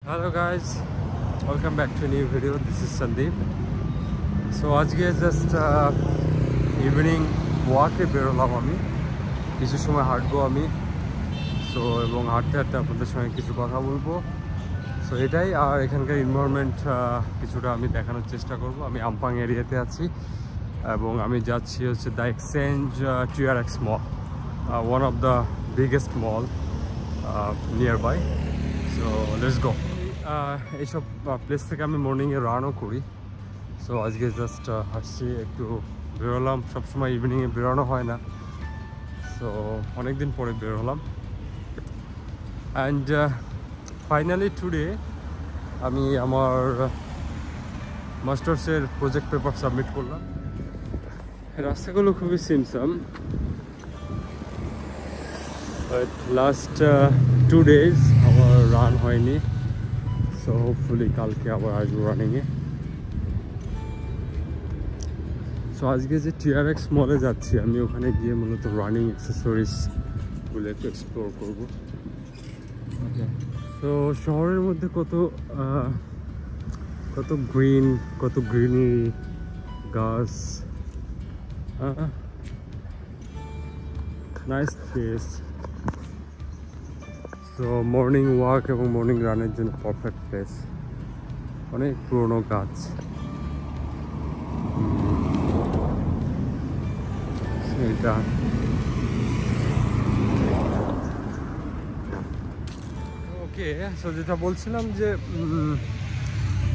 Hello guys, welcome back to a new video. This is Sandeep. So আজকে just evening ওয়াকে বেরোলাম আমি, কিছু সময় হাঁটবো আমি। সো এবং হাঁটতে হাঁটতে আপনাদের সঙ্গে কিছু কথা বলবো। সো এটাই, আর এখানকার এনভায়রনমেন্ট কিছুটা আমি দেখানোর চেষ্টা করব। আমি আমপাং এরিয়াতে আছি এবং আমি যাচ্ছি হচ্ছে the exchange TRX mall, one of the biggest mall near by. So let's go. এইসব প্লেস থেকে আমি মর্নিংয়ে রানও করি। সো আজকে জাস্ট হাঁটছি, একটু বেরোলাম। সবসময় ইভিনিংয়ে বেরোনো হয় না, সো অনেকদিন পরে বেরোলাম। অ্যান্ড ফাইনালি টুডে আমি আমার মাস্টার্সের প্রজেক্ট পেপার সাবমিট করলাম। রাস্তাগুলো খুবই সিমসাম, বাট লাস্ট 2 days আমার রান হয়নি। সো হোপফুলি কালকে আবার আসবো রানিংয়ে। সো আজকে যে TRX মলে যাচ্ছি আমি, ওখানে গিয়ে মূলত রানিং অ্যাক্সেসরিজগুলো একটু এক্সপ্লোর করবো। ওকে, তো শহরের মধ্যে কত গ্রিনারি, গাছ, nice place. So morning walk এবং মর্নিং রানের জন্য পারফেক্ট প্লেস। অনেক পুরনো গাছ। এটা ওকে। সো যেটা বলছিলাম যে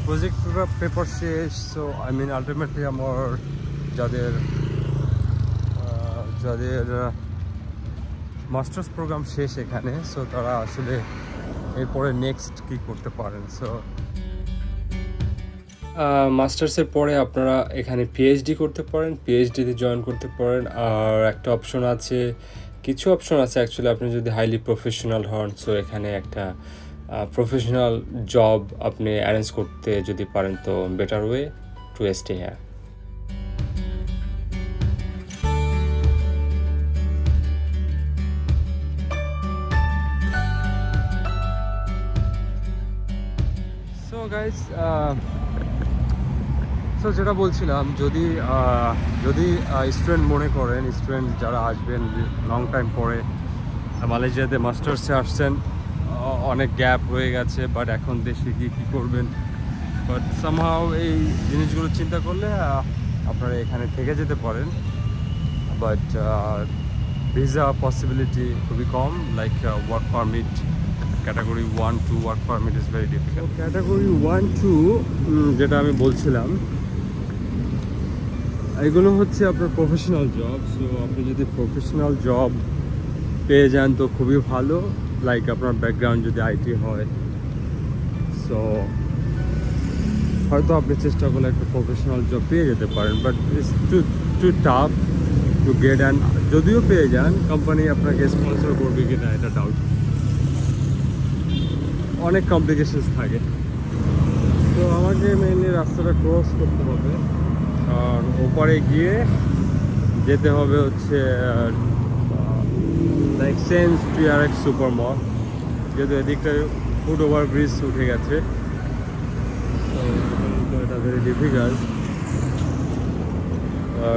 প্রজেক্ট পেপার শেষ। সো আই মিন আলটিমেটলি আমার যাদের মাস্টার্স প্রোগ্রাম শেষ এখানে, সো তারা আসলে এরপরে নেক্সট কী করতে পারেন। সো মাস্টার্সের পরে আপনারা এখানে PhD করতে পারেন, PhDতে জয়েন করতে পারেন। আর একটা অপশন আছে, কিছু অপশন আছে অ্যাকচুয়ালি, আপনি যদি হাইলি প্রফেশনাল হন, সো এখানে একটা প্রফেশনাল জব আপনি অ্যারেঞ্জ করতে যদি পারেন, তো better way to stay here. So guys, so যেটা বলছিলাম, যদি স্টুডেন্ট মনে করেন, স্টুডেন্ট যারা আসবেন লং টাইম পরে মালয়েশিয়াতে মাস্টার্সে আসছেন, অনেক গ্যাপ হয়ে গেছে, বাট এখন দেশে গিয়ে কী করবেন, বাট সামহাও এই জিনিসগুলো চিন্তা করলে আপনারা এখানে থেকে যেতে পারেন। বাট ভিসা পসিবিলিটি খুবই কম, like work permit category 1-2 work permit is very difficult. Category 1-2 যেটা আমি বলছিলাম, এগুলো হচ্ছে আপনার প্রফেশনাল জব। সো আপনি যদি প্রফেশনাল জব পেয়ে যান তো খুবই ভালো, লাইক আপনার ব্যাকগ্রাউন্ড যদি IT হয়, সো হয়তো আপনি চেষ্টা করলে একটা প্রফেশনাল জব পেয়ে যেতে পারেন। But it's too tough to get. And যদিও পেয়ে যান, কোম্পানি আপনাকে স্পন্সর করবে কিনা এটা ডাউট, অনেক কমপ্লিকেশনস থাকে। তো আমাকে মেইনলি রাস্তাটা ক্রস করতে হবে, আর ওপারে গিয়ে যেতে হবে হচ্ছে দ্য এক্সচেঞ্জ TRX সুপার মল, যেহেতু এদিকটা ফুট ওভার ব্রিজ উঠে গেছে, তো এটা ভেরি ডিফিকাল্ট।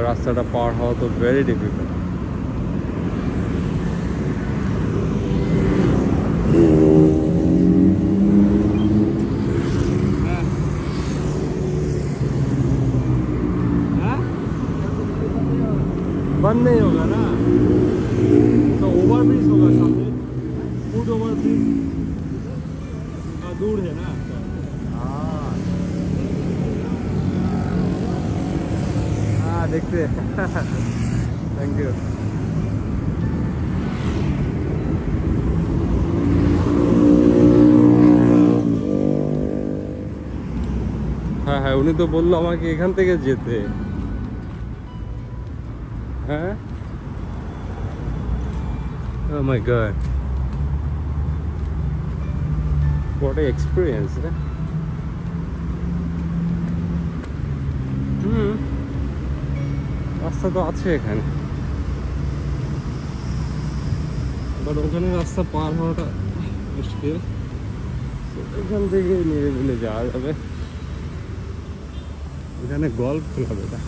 রাস্তাটা পার হওয়া তো ভেরি ডিফিকাল্ট। बंद नहीं होगा ना, तो ओवर ब्रिज होगा सामने, फुट ओवर ब्रिज दूर है ना। हाँ देखते हैं। Thank you. হ্যাঁ হ্যাঁ, উনি তো বললো আমাকে এখান থেকে যেতে। হ্যাঁ, oh my god, what an experience, eh? রাস্তা তো আছে এখানে, বাট ওখানে রাস্তা পার হওয়াটা মুশকিল। এখান থেকে নিরিবিলি যাওয়া যাবে। এখানে গল্ফ ক্লাব এটা।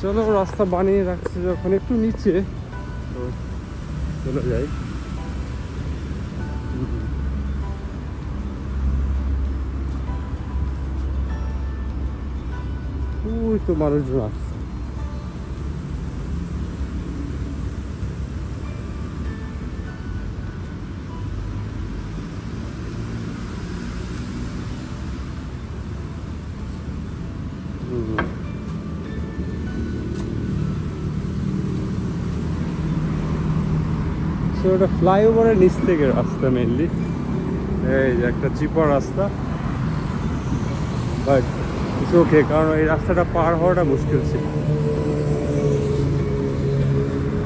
চলো, রাস্তা বানিয়ে রাখছে যখন একটু নিচে, তো চলে যাই। ওই তো মানুষজন আসছে। ওটা ফ্লাইওভারের নিচ থেকে রাস্তা মেনলি, এই যে একটা চিপা রাস্তা, বাট ইটস ওকে, কারণ এই রাস্তাটা পার হওয়াটা মুশকিল ছিল।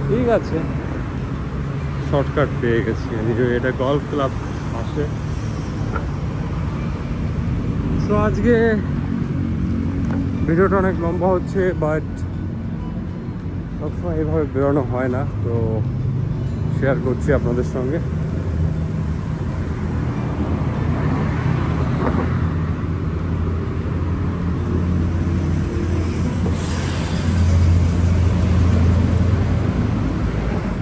ঠিক আছে, শর্টকাট পেয়ে গেছি। এটা গল্ফ ক্লাব আসে। সো আজকে ভিডিওটা অনেক লম্বা হচ্ছে, বাট সবসময় এইভাবে বেরোনো হয় না, তো শেয়ার করছি আপনাদের সঙ্গে।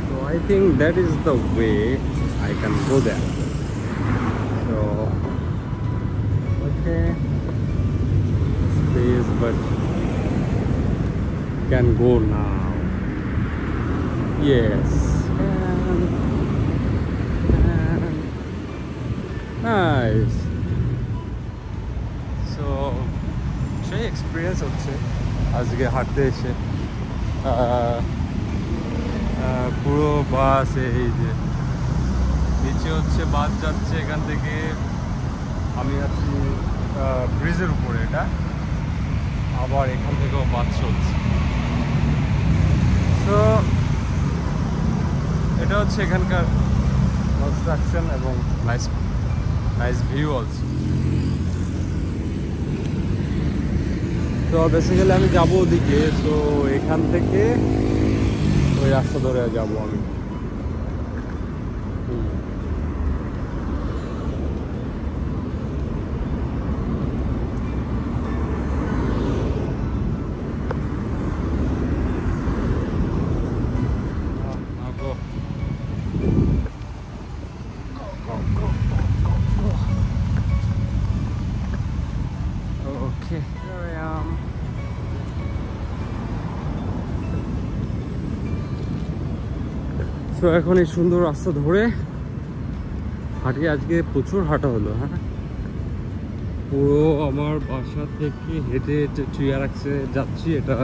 So I think that is the way I can go there. So okay, space, but can go now. Yes. Nice. So সেই এক্সপিরিয়েন্স হচ্ছে আজকে হাঁটতে এসে। পুরো বাস এই যে নিচে হচ্ছে বাস যাচ্ছে, এখান থেকে আমি আছি ব্রিজের উপরে, এটা আবার এখান থেকেও বাস চলছে। তো এটা হচ্ছে এখানকার কনস্ট্রাকশন এবং নাইস ভিউ অলসো। তো বেসিক্যালি আমি যাবো ওদিকে, তো এখান থেকে ওই রাস্তা ধরে যাবো আমি। তো এখন এই সুন্দর রাস্তা ধরে হাঁটি। আজকে প্রচুর হাঁটা হলো। হ্যাঁ, পুরো আমার বাসা থেকে হেঁটে হেঁটে চিয়ারাক্সে যাচ্ছি। এটা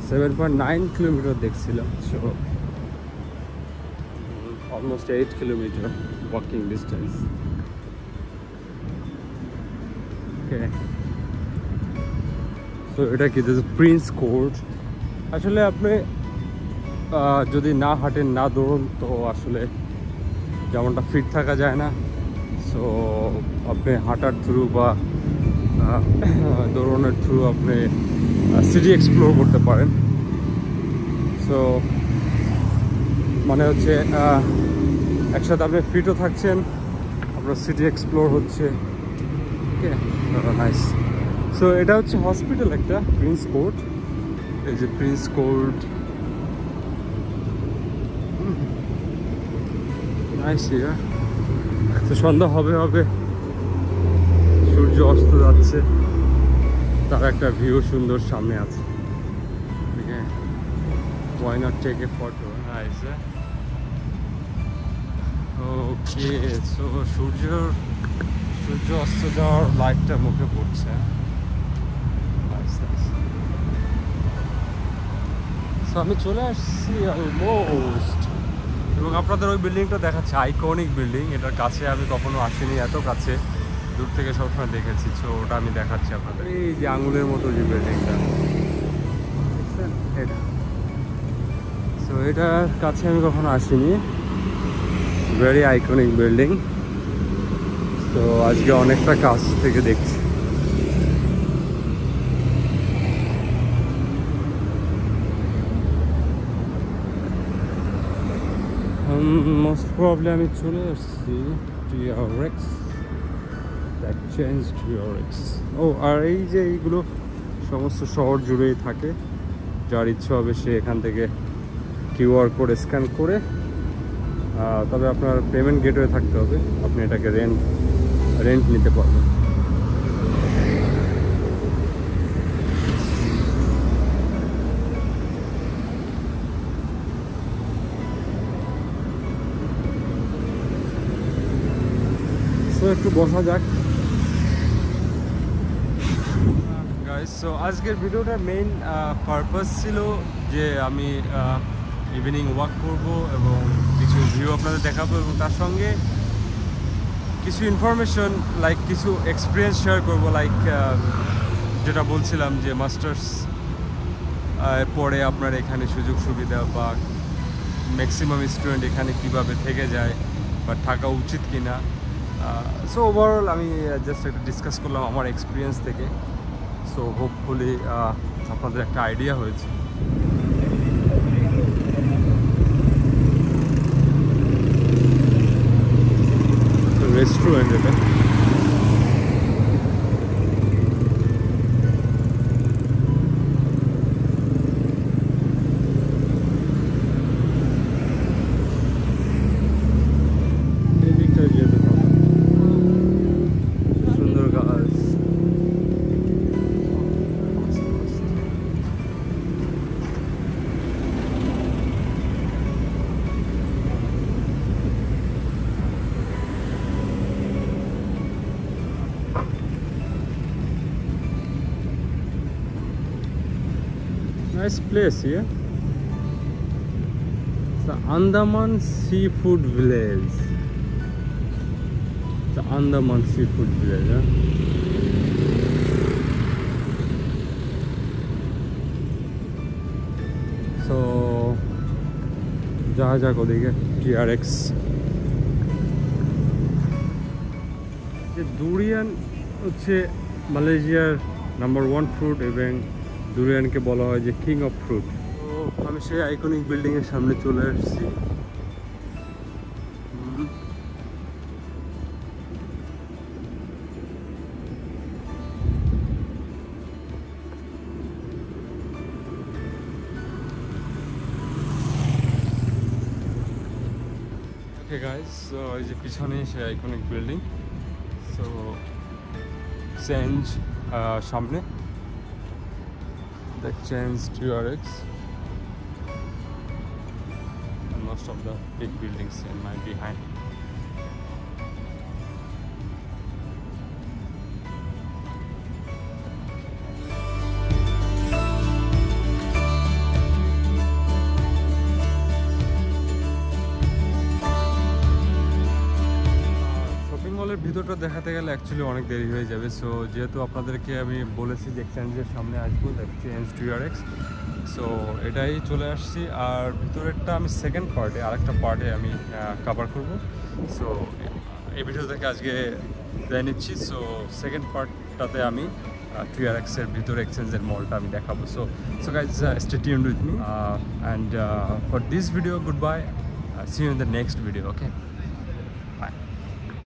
7.9 কিলোমিটার দেখছিলাম। So almost 8 kilometre walking distance. Okay, so এটা কি প্রিন্স কোর্ট। আসলে আপনি যদি না হাঁটেন, না দৌড়ন, তো আসলে যেমনটা ফিট থাকা যায় না। সো আপনি হাঁটার থ্রু বা দৌড়নের থ্রু আপনি সিটি এক্সপ্লোর করতে পারেন। সো মানে হচ্ছে একসাথে আপনি ফিটও থাকছেন, আপনার সিটি এক্সপ্লোর হচ্ছে। ওকে, নাইস। সো এটা হচ্ছে হসপিটাল একটা, প্রিন্স কোর্ট। এই যে প্রিন্স কোর্ট, নাইস। তো সন্ধ্যা হবে হবে, সূর্য অস্ত যাচ্ছে, তার একটা ভিউ সুন্দর সামনে আছে। Why not take a photo? Nice. Okay, so সূর্য অস্ত যাওয়ার লাইটটা মুখে পড়ছে। সো আমি চলে আসছি অলমোস্ট, এবং আপনাদের ওই বিল্ডিংটা দেখাচ্ছে, আইকনিক বিল্ডিং। এটার কাছে আমি কখনো আসিনি, এত কাছে, দূর থেকে সবসময় দেখেছি। সো ওটা আমি দেখাচ্ছি আপনাদের। এই যে আঙুলের মতো যে বিল্ডিংটা, এটা, সো এটার কাছে আমি কখনো আসিনি। Very iconic building. তো আজকে অনেকটা কাছ থেকে দেখছি। মোস্ট প্রবলি আমি চলে আসছি TRX, এক্সচেঞ্জ TRX। ও আর এই যে এইগুলো সমস্ত শহর জুড়েই থাকে, যার ইচ্ছা হবে সে এখান থেকে QR কোড স্ক্যান করে, তবে আপনার পেমেন্ট গেটওয়ে থাকতে হবে, আপনি এটাকে রেন্ট নিতে পারবেন। তো একটু বসা যাক গাইস। সো আজকের ভিডিওটার মেইন পারপাস ছিল যে আমি ইভিনিং ওয়াক করব এবং কিছু ভিউ আপনাদের দেখাবো, এবং তার সঙ্গে কিছু ইনফরমেশন লাইক কিছু এক্সপিরিয়েন্স শেয়ার করব, লাইক যেটা বলছিলাম যে মাস্টার্স পরে আপনার এখানে সুযোগ সুবিধা বা ম্যাক্সিমাম স্টুডেন্ট এখানে কিভাবে থেকে যায় বা থাকা উচিত কিনা। সো ওভারঅল আমি জাস্ট একটু ডিসকাস করলাম আমার এক্সপিরিয়েন্স থেকে। সো হোপফুলি আপনাদের একটা আইডিয়া হয়েছে। রেস্টুরেন্ট এটা, সুন্দর গাছ। Nice place here. It's the Andaman Seafood Village. It's the Andaman Seafood Village, huh? So, যাওয়া যাক ওদিকে TRX। যে ডুরিয়ান হচ্ছে মালয়েশিয়ার নাম্বার 1 ফ্রুট, এবং ডুরিয়ানকে বলা হয় যে কিং অফ ফ্রুট। তো আমি সেই আইকনিক বিল্ডিংয়ের সামনে চলে আসছি। ওকে গাইস, সো এই যে পিছনে সেই আইকনিক বিল্ডিং। সো চেঞ্জ সামনে the Exchange TRX, and most of the big buildings in my behind. ভিতরটা দেখাতে গেলে অ্যাকচুয়ালি অনেক দেরি হয়ে যাবে। সো যেহেতু আপনাদেরকে আমি বলেছি যে এক্সচেঞ্জের সামনে আসবো, এক্সচেঞ্জ TRX, সো এটাই চলে আসছি। আর ভিতরেরটা আমি সেকেন্ড পার্টে, আরেকটা পার্টে আমি কভার করব। সো এই ভিডিও থেকে আজকে দেয় নিচ্ছি। সো সেকেন্ড পার্টটাতে আমি TRX এর ভিতরে এক্সচেঞ্জের মলটা আমি দেখাবো। So guys, stay tuned with me, and for this video good bye, see you in the next video. Okay.